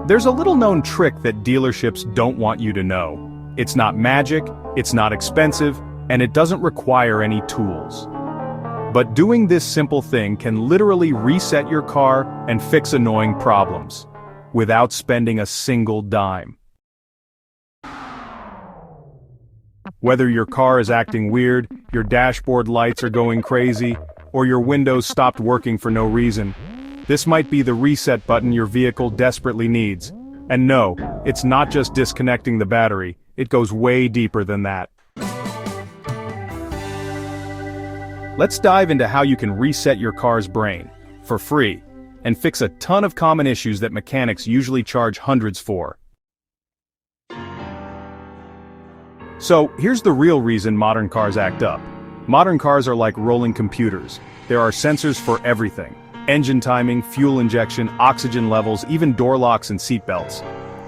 There's a little-known trick that dealerships don't want you to know. It's not magic, it's not expensive, and it doesn't require any tools. But doing this simple thing can literally reset your car and fix annoying problems, without spending a single dime. Whether your car is acting weird, your dashboard lights are going crazy, or your windows stopped working for no reason, this might be the reset button your vehicle desperately needs. And no, it's not just disconnecting the battery, it goes way deeper than that. Let's dive into how you can reset your car's brain, for free, and fix a ton of common issues that mechanics usually charge hundreds for. So, here's the real reason modern cars act up. Modern cars are like rolling computers. There are sensors for everything. Engine timing, fuel injection, oxygen levels, even door locks and seat belts.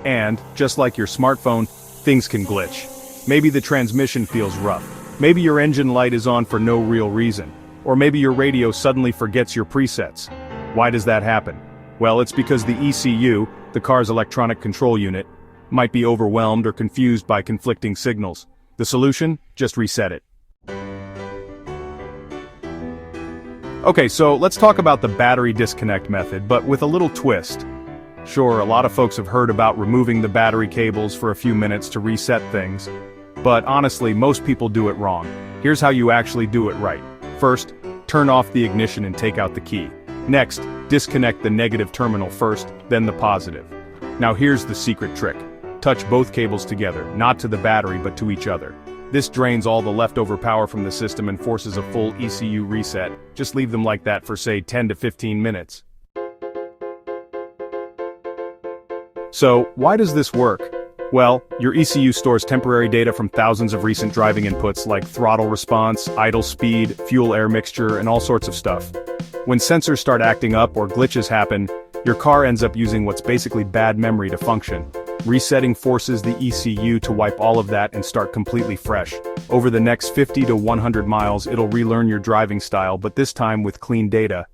And, just like your smartphone, things can glitch. Maybe the transmission feels rough. Maybe your engine light is on for no real reason. Or maybe your radio suddenly forgets your presets. Why does that happen? Well, it's because the ECU, the car's electronic control unit, might be overwhelmed or confused by conflicting signals. The solution? Just reset it. Okay, so let's talk about the battery disconnect method, but with a little twist. Sure, a lot of folks have heard about removing the battery cables for a few minutes to reset things, but honestly, most people do it wrong. Here's how you actually do it right. First, turn off the ignition and take out the key. Next, disconnect the negative terminal first, then the positive. Now here's the secret trick. Touch both cables together, not to the battery but to each other. This drains all the leftover power from the system and forces a full ECU reset. Just leave them like that for say 10 to 15 minutes. So, why does this work? Well, your ECU stores temporary data from thousands of recent driving inputs like throttle response, idle speed, fuel-air mixture, and all sorts of stuff. When sensors start acting up or glitches happen, your car ends up using what's basically bad memory to function. Resetting forces the ECU to wipe all of that and start completely fresh. Over the next 50 to 100 miles, it'll relearn your driving style, but this time with clean data.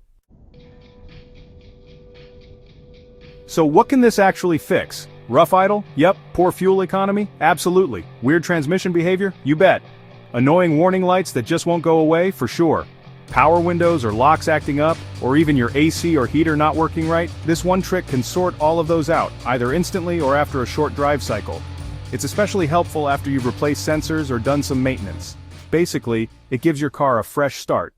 So what can this actually fix? Rough idle? Yep. Poor fuel economy? Absolutely. Weird transmission behavior? You bet. Annoying warning lights that just won't go away? For sure. Power windows or locks acting up, or even your AC or heater not working right? This one trick can sort all of those out, either instantly or after a short drive cycle. It's especially helpful after you've replaced sensors or done some maintenance. Basically, it gives your car a fresh start.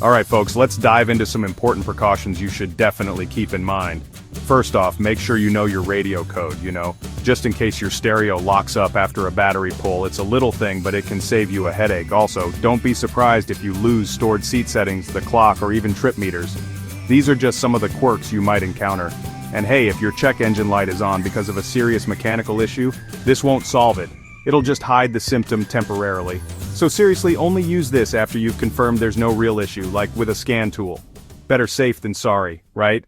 Alright folks, let's dive into some important precautions you should definitely keep in mind. First off, make sure you know your radio code, just in case your stereo locks up after a battery pull. It's a little thing, but it can save you a headache. Also, don't be surprised if you lose stored seat settings, the clock, or even trip meters. These are just some of the quirks you might encounter. And hey, if your check engine light is on because of a serious mechanical issue, this won't solve it. It'll just hide the symptom temporarily. So seriously, only use this after you've confirmed there's no real issue, like with a scan tool. Better safe than sorry, right?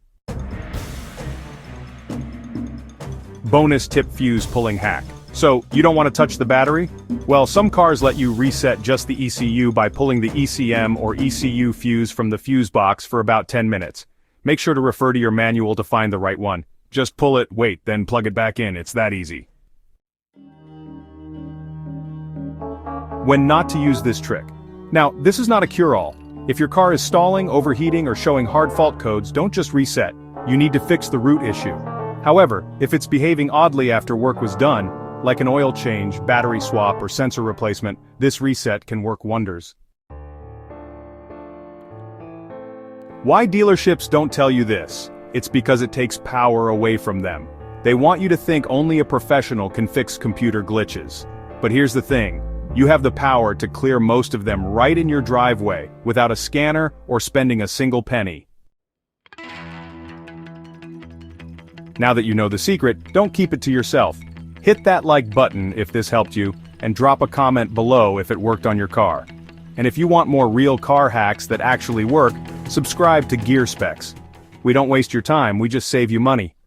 Bonus tip: fuse pulling hack. So, you don't want to touch the battery? Well, some cars let you reset just the ECU by pulling the ECM or ECU fuse from the fuse box for about 10 minutes. Make sure to refer to your manual to find the right one. Just pull it, wait, then plug it back in. It's that easy. When not to use this trick. Now, this is not a cure-all. If your car is stalling, overheating, or showing hard fault codes, don't just reset. You need to fix the root issue. However, if it's behaving oddly after work was done, like an oil change, battery swap, or sensor replacement, this reset can work wonders. Why dealerships don't tell you this? It's because it takes power away from them. They want you to think only a professional can fix computer glitches. But here's the thing. You have the power to clear most of them right in your driveway, without a scanner or spending a single penny. Now that you know the secret, don't keep it to yourself. Hit that like button if this helped you, and drop a comment below if it worked on your car. And if you want more real car hacks that actually work, subscribe to Gear Specs. We don't waste your time, we just save you money.